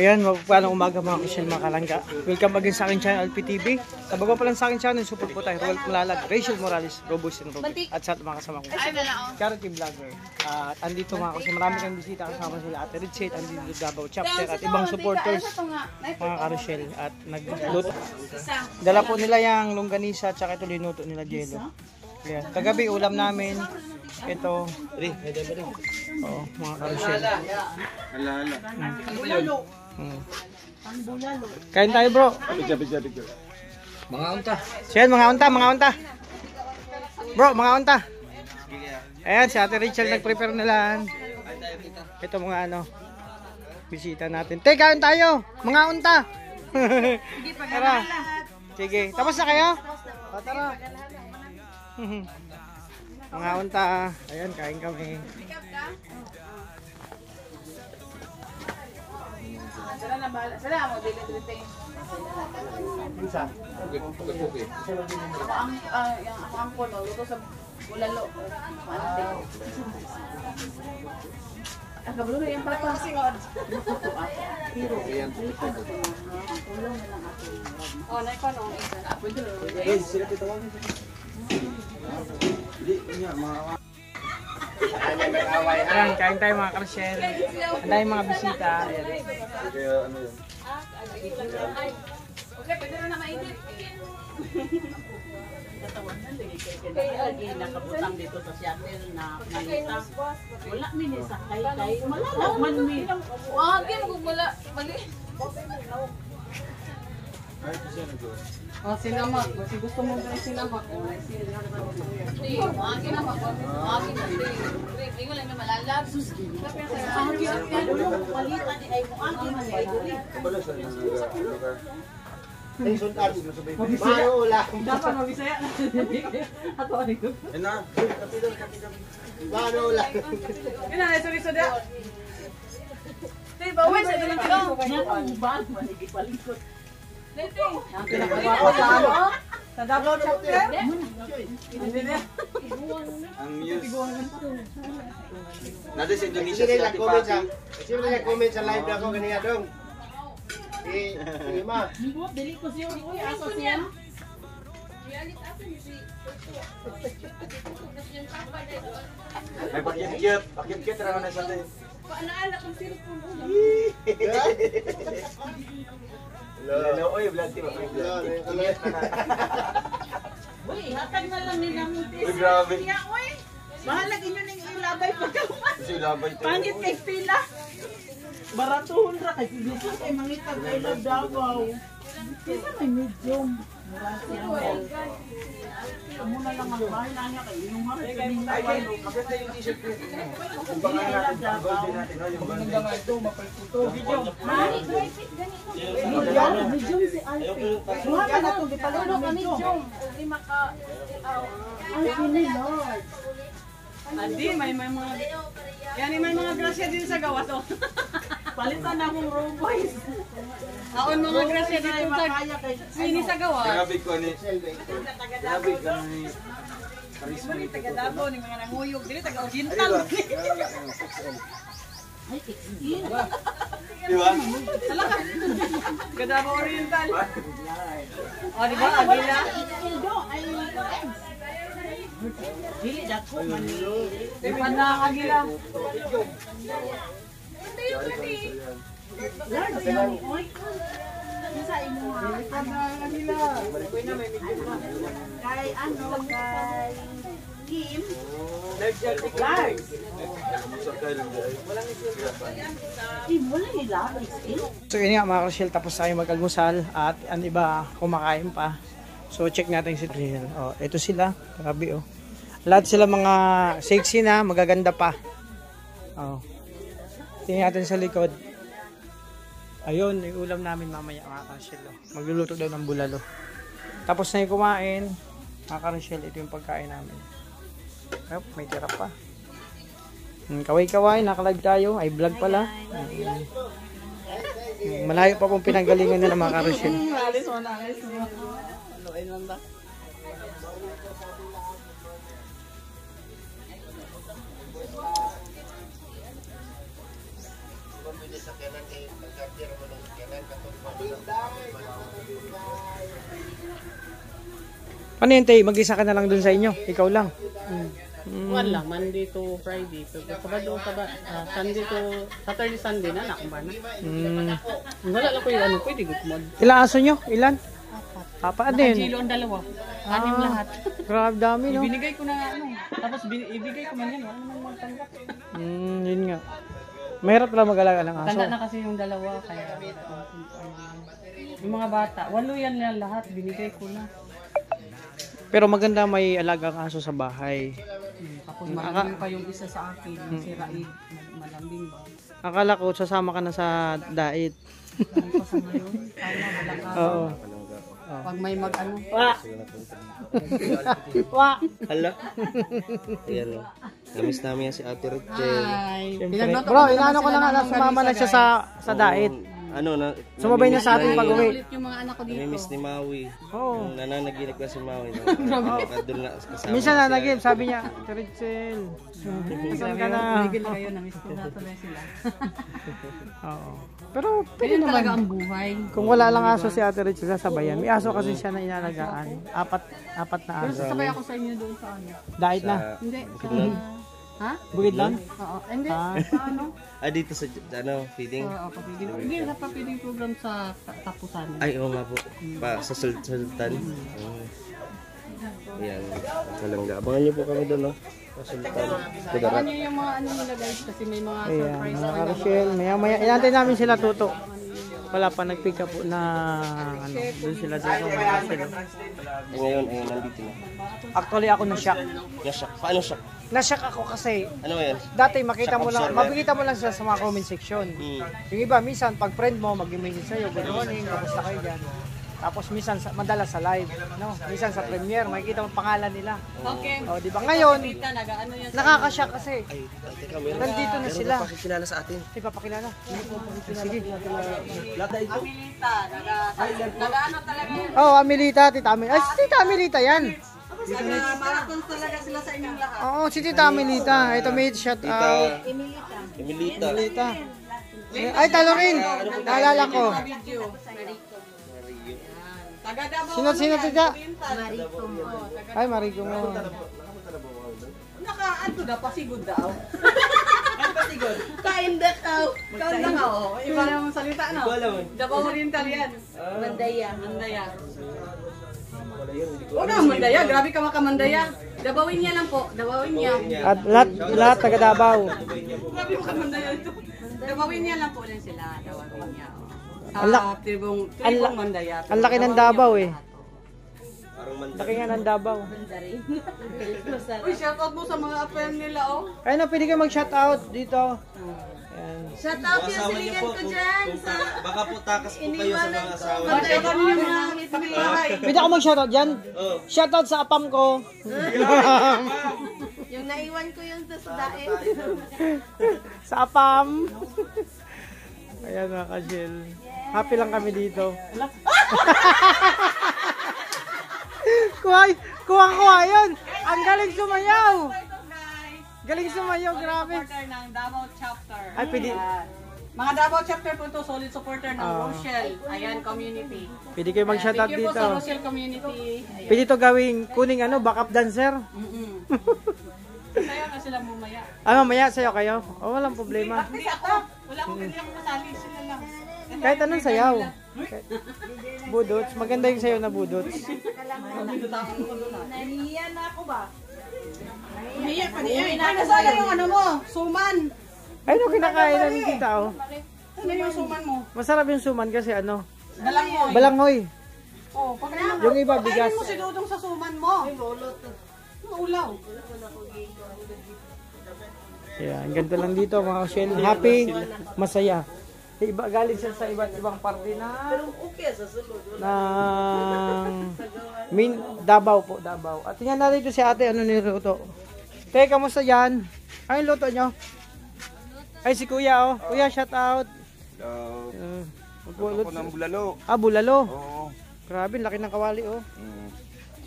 So yan, magpapalang umaga mga Christian, mga kalangga. Welcome again sa akin channel, LPTV. Sa bago pa lang sa akin channel, support po tayo. Roel Malalag, Rachel Morales, Robus and Robert. At sa mga kasama ko. Charity Vlogger. At andito mga Christian, marami kang bisita kasama sila. Ate Richard, andito Davao Chapter at ibang supporters mga Carousel. At nagluto. Dala po nila yung longganisa at saka ito linuto nila Jello. Ayan. Kagabi ulam namin. Ito. Oo, mga Carousel. Kain tayo bro. Mga unta. Siyan, mga unta. Bro, mga unta. Ayan, si Ate Rachel nag-prepare nila. Ito mga bisita natin. Te, kain tayo. Mga unta. Tara. Sige, tapos na kayo? O, tara. Mga unta. Ayan, kain kami. Salamat, dili-dili. Bisa. Ang angkol, luto sa bulalo. Kabalo na yung papa. Hero. Tulong na lang ako. Oh, na ikaw nung isa. Pwede na. Guys, sila titawan. Hindi, niya, mga... Ayan, kain tayo mga Carousel. Ang dahil mga bisita. Kaya ano yun? Okay, pwede na mainit. Kaya lagi nakabutang dito sa Seattle na malita. Wala minisa kay malalaw man mi. Wag yan, wala. Mali. Ay, kasi nag-doon. Oh, sinamak. Kasi gusto mo ba sinamak? Hindi, wag yan naman. Wag yan. Hindi ko lang na malalag. Malita di ay mo agi man ay diri. Kabalo sa nag-lugar. Ay, sundan. Mabisaya. Dapat mabisaya. Ato ani ko. Yan na. Kapidol. Wala. Ina, sorry da. Tay, bawal sa dalang ko. Yan ang ban man ipalikot. Dito. Ang pinakababa sa ano? Sa Davao Chapter. Ang news. Nado sa Indonesia Sino sila na comment sa tipaki. Sino na comment sa live ako kanina dong? Ma. Nibot dili ko siya uy asa siya. Ay, pakyat-kyat. Pakyat-kyat lang na sa atin. Paanaala kong cellphone mo. Hello, oy, vlog team. Uy, hatag na lang ni namin Uy, grabe. uy. Bahalag inyo ning ilabay pagkaman. Kasi labay tayo. Pangit kay pila. Baratuhon ra kay dito kay mangitag kay Davao. Kisa may medium. Muna lang ang bahay na niya kay yung harap kaning Ay, maganda yung t-shirt ko. Kung baka natin, yung gold din natin, yung gold din. medium si Alfie. Suha ka na to gipalalo ka medium. Lima ka. Alfie ni Lord. Adi, may mga... Yan, may mga grasya din sa gawas. Oh. Palitan na akong row boys. Aon mga grasya dito sa... Sini sa gawas. Grabe ko ni... Grabe ka ni... Karisma Ibang nito. taga-Davao, ni mga nanguyog. Dili, taga-Oriental. Ay, tekstil. Di ba? Taga-Davao Oriental. O, di ba? Agila. Tekstil do. Ay, dili dako man ni. Di ba na Agila? Lord, siya ni oy. Sa imo ha. Kay ano kay Kim. Lord. Kim wala nila tekstil. So yun nga mga Carousel, tapos tayo mag-almusal at ang iba kumakain pa. So check natin si Riel. Oh, ito sila. Grabe oh. Lahat sila mga sexy na, magaganda pa. Oh. Tingnan natin sa likod. Ayun, yung ulam namin mamaya mga Carousel. Oh. Magluluto daw ng bulalo. Tapos na yung kumain. Mga Carousel, ito yung pagkain namin. Oh, may tira pa. Kaway-kaway, nakalive tayo. Ay vlog pala. Malayo pa pong pinanggalingan nila mga Carousel. Alis mo na, alis mo. Ano lang ba? pwede sa kanan eh, pagkatira mo ng kanan, katong Ano yun, Tay? Mag-isa ka na lang dun sa inyo? Ikaw lang? Wala, Monday to Friday. Sabado, Sunday to Saturday, Sunday na akong bana. Wala lang ko yung ano, pwede ko kumod. Ilang aso nyo? Ilan? Apat din. Nakajilo ang dalawa. Anim lahat. Grabe dami, no? Ibinigay ko na ano. Tapos ibigay ko man yan. Wala namang magtanggap. Yun nga. Mahirap pala mag-alaga ng aso. Tanda na kasi yung dalawa. Kaya yung mga bata, 8 yan lahat. Binigay ko na. Pero maganda may alagang aso sa bahay. Tapos malambing pa yung isa sa akin. Si Raid. Malambing ba? Akala ko sasama ka na sa diet. Ano pa sa ngayon? Sana walang araw. Oo. Pag may mag-ano. Hala. Ayan o. Namis namin yan si Ate Rachel. Ay. Siyempre. Bro, inaano ko na nga, sumama na siya sa diet. Ano na? Sumabay na sa atin pag-uwi. Ulit yung mga anak ko dito. Namimiss ni Maui. Oo. Nung nananaginip na si Maui. Doon na kasama. Minsan na nagim, sabi niya, Rachel, saan ka na? Tumigil kayo. Namiss ko na tuloy sila. Oo. Pero pwede Ganyan naman. talaga ang buhay. Kung wala lang aso si Ate Rachel, sasabayan. May aso kasi siya na inalagaan. Apat na Pero aso. sasabay ako sa inyo doon sa ano. Diet na. Hindi. Ha? Bukid lang? Oo. Hindi. Ah. Sa ano? Dito sa feeding. Oo, papiding. Hindi, sa papiding program sa tapusan. Ay, oo nga po. Sa Sultan. Ayan. Kalangga. Abangan niyo po kami doon, no? Sa Sultan. Abangan niyo yung mga ano nila guys kasi may mga Ayan, surprise mga pa na. Rochelle. Maya, inantay namin sila tuto. Wala pa nag-pick up po na ano, doon sila dito. Ngayon, ay nandito na. Actually ako na-shock. Na-shock. Paano shock? Na-shock ako kasi Ano ba yan? dati makita mo lang, Shock mabikita mo lang sila sa mga comment section. Yung iba, minsan pag friend mo, mag-message sa'yo, good morning, kamusta kayo dyan. Tapos minsan, madalas sa live, no? Minsan sa premiere, makikita mo pangalan nila. Okay. O, di ba? Ngayon, Nag-ano yan. nakaka-shock kasi. Ay, teka, meron. Nandito na sila. Pakikilala sa atin. Ay, papakilala. Sige. Amelita, nag-ano talaga yan. Oh, Amelita, Tita Amelita. Ay, si Tita Amelita yan. Marathon talaga sila sa inyong lahat. Oo, si Tita Amelita. Ito, may shout out. Emilita. Amelita. Ay, talo rin. Naalala ko. Video. Taga Davao. Sino tita? Mariko. Ay, Marico mo. Naka-ano na, pasigod daw. Ang pasigod? Kainda daw. Kainda nga, oh. Iba yung salita, no? Davao Oriental yan. Mandaya. Mandaya. O na, Mandaya. Grabe ka makamandaya. Dabawin niya lang po. Dabawin niya. At lahat taga Davao. Grabe mo kamandaya ito. Dabawin niya lang po lang sila. Dabawin niya. Tribong Mandaya. Ang laki ng Davao eh. Laki nga ng Davao. Uy, shoutout mo sa mga friend nila, oh. Ay na, pwede kayo mag-shout out dito. Ayan. Shoutout yung silingan ko dyan sa Baka po takas po kayo sa mga asawa. Shoutout niyo yung mga kapitbahay. Pwede ako mag-shout out dyan? Shout out sa apam ko. yung naiwan ko yung sa daet. Sa apam. Ayan mga ka-Jill. Happy lang kami dito. Kuha yun. Ang galing sumayaw. Galing sumayaw, grabe. Supporter ng Davao Chapter. Ay, pwede. Mga Davao Chapter po to, solid supporter ng Rochelle. Ayan, community. Pwede kayo mag-shout out Thank you po dito. sa Rochelle community. Ayan. Pwede to gawing kuning ano, backup dancer. Sayo na sila mamaya. Mamaya sayo kayo. Oh, walang problema. Hindi ako. Wala akong kanyang masali. Sila lang. Kahit anong sayaw. Budots. Maganda yung sayaw na budots. Nahiya na ako ba? Umiya pa niya. Ay, nasala yung ano mo? Suman. Ay, no, kinakain na ni tita, oh. Ano yung suman mo? Masarap yung suman kasi ano, Dalangoy. balanghoy. Oh, pagkain Yung iba, bigas. mo si Dudong sa suman mo. Ay, lolot. Ulaw. Yan, ganito lang dito mga Shell. Happy, masaya. Iba, galing siya sa iba't ibang parte na Davao po, Davao. At tingnan natin ito si ate, ano niluto. Teka, kamusta yan? Ano yung luto nyo? Ay, si kuya, oh. Kuya, shout out. Ako ng bulalo. Bulalo. Oo. Grabe, laki ng kawali, oh.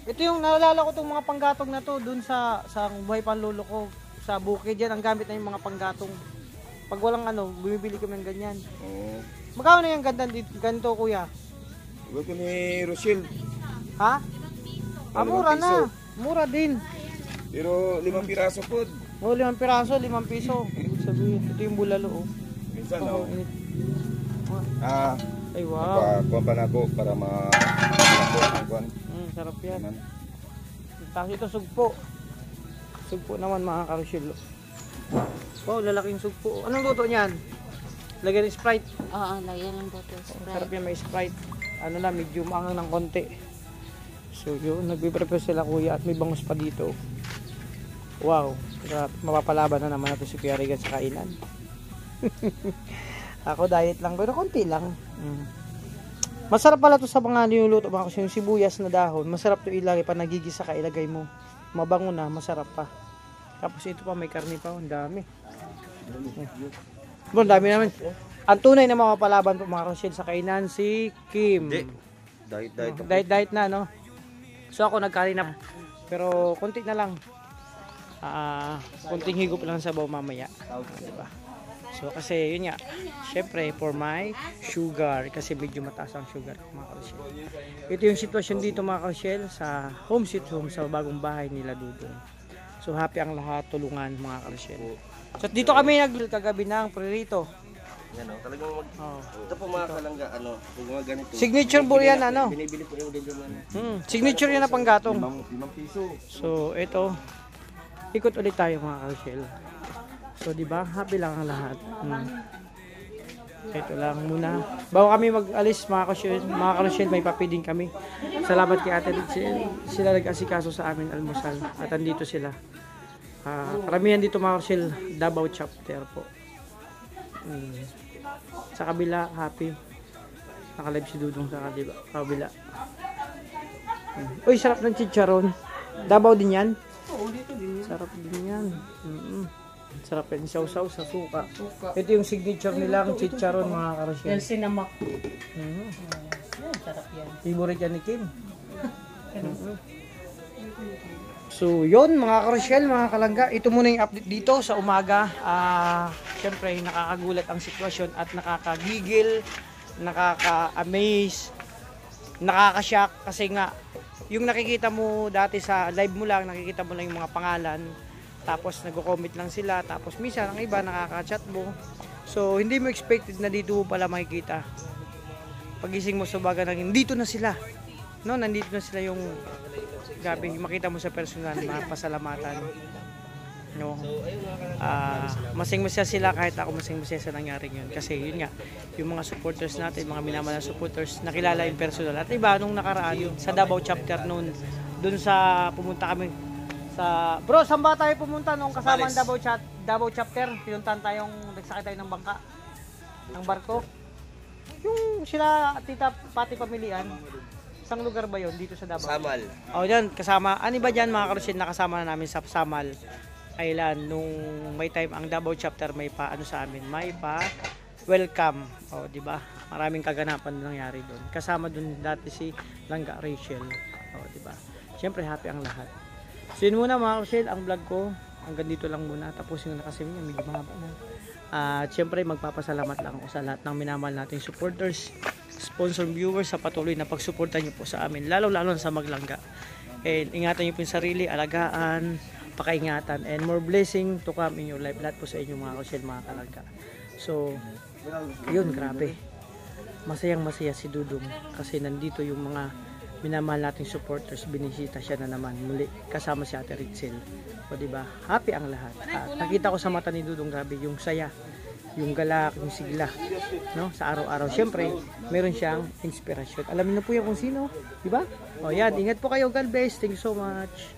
Ito yung naalala ko itong mga panggatong na to dun sa buhay panlolo ko. Sa bukid yan, ang gamit na yung mga panggatong Pag walang ano, bumibili kami ng ganyan. Oo. Magkano na yung ganito kuya? Iba ko ni Rochelle. Ha? Ah, mura na. Mura din. Pero 5 piraso po. O, 5 piraso, 5 piso. Ibig sabihin, ito yung bulalo, oh. Minsan, Oh, oh. init. Ay, wow. Pakuha pa na ako para ma-kuhan. Sarap yan. Tapos ito, sugpo. Sugpo naman, mga karusyel. Oh, lalaking sugpo. Anong luto niyan? Lagyan ng Sprite. Oo, lagyan ng bottle Sarap Sprite. yan, may Sprite. Ano na, medium angang ng konti. So yun, nagbe-prepare sila kuya at may bangus pa dito. Wow, mapapalaban na naman natin si Kuya Regan sa kainan. Ako diet lang, pero konti lang. Masarap pala to sa mga niluluto, mga kasi yung sibuyas na dahon. Masarap to ilagay pa, nagigisa ka, ilagay mo. Mabango na, masarap pa. Tapos ito pa, may karni pa, ang dami. Ang dami naman. Ang tunay na mapapalaban po mga Rochelle sa kainan, si Kim. Diet na, no? So ako nagkarin na. Pero konti na lang. Konting higop lang sa baw mamaya. Diba? So kasi yun nga. Syempre for my sugar. Kasi medyo mataas ang sugar mga Rochelle. Ito yung sitwasyon dito mga Rochelle sa home sweet home sa bagong bahay nila Dudong. So happy ang lahat, tulungan mga Rochelle. So dito kami nagkagabi ng prerito. Yan o, talagang ito po mga kalangga, yung mga ganito. Signature po yan, Binibili po yung din yung signature yan na panggatong. 5 piso. So, ito. Ikot ulit tayo mga Rochelle. So, di ba? Happy lang ang lahat. Ito lang muna. Bago kami mag-alis mga Rochelle, may papiding kami. Salamat kay Ate Ritzel. Sila nag-asikaso sa amin almusal. At andito sila. Karamihan dito mga Rochelle, Davao chapter po. Sa kabila, happy. Naka-live si Dudong sa kabila. Uy, sarap ng chicharon. Davao din yan? Oo, dito din. Sarap din yan. Sarap yan. Sausaw sa suka. Ito yung signature nilang chicharon mga Rochelle. Yan sinamak. Yan, sarap yan. Favorite yan ni Kim. So, yun mga Rochelle, mga kalangga. Ito muna yung update dito sa umaga. Siyempre, nakakagulat ang sitwasyon at nakakagigil, nakaka-amaze, nakaka-shock. Kasi nga, yung nakikita mo dati sa live mo lang, nakikita mo lang yung mga pangalan. Tapos, nag-comment lang sila. Tapos, minsan, ang iba, nakaka-chat mo. So, hindi mo expected na dito pala makikita. Pagising mo sa baga nang dito na sila. No, nandito na sila yung grabe, makita mo sa personal, mapasalamatan. No. Masing-masaya sila kahit ako masing-masaya sa nangyaring yun. Kasi yun nga, yung mga supporters natin, mga minamahal na supporters, nakilala yung personal. At iba, nung nakaraan, sa Davao chapter noon, dun sa pumunta kami sa... Bro, saan ba tayo pumunta nung kasama ang Davao chapter? Pinuntahan tayong, nagsakay tayo ng bangka, ng barko. Yung sila, tita, pati pamilian. Isang lugar ba yun dito sa Davao? Samal. O yan, kasama. Ano ba dyan mga Rochelle, nakasama na namin sa Samal Island. Nung may time ang Davao chapter, may pa ano sa amin, may pa welcome. O, di ba? Maraming kaganapan nangyari doon. Kasama doon dati si Langga Rachel. O, di ba? Siyempre happy ang lahat. So yun muna mga Rochelle, ang vlog ko. Hanggang dito lang muna. Tapusin ko na kasi medyo mahaba na. At siyempre magpapasalamat lang ako sa lahat ng minamahal nating supporters, sponsor viewers sa patuloy na pagsuporta niyo po sa amin, lalo sa Maglangga. And ingatan niyo po yung sarili, alagaan, pakaingatan, and more blessing to come in your life. Lahat po sa inyo mga Rochelle, mga kalangga. So, yun, grabe. Masayang masaya si Dudong kasi nandito yung mga minamahal nating supporters, binisita siya na naman muli kasama si Ate Ritzel. O diba, happy ang lahat. At nakita ko sa mata ni Dudong, grabe yung saya, yung galak, yung sigla, no? Sa araw-araw. Siyempre, meron siyang inspirasyon. Alam niyo po yan kung sino, diba? O yan, ingat po kayo, God bless. Thank you so much.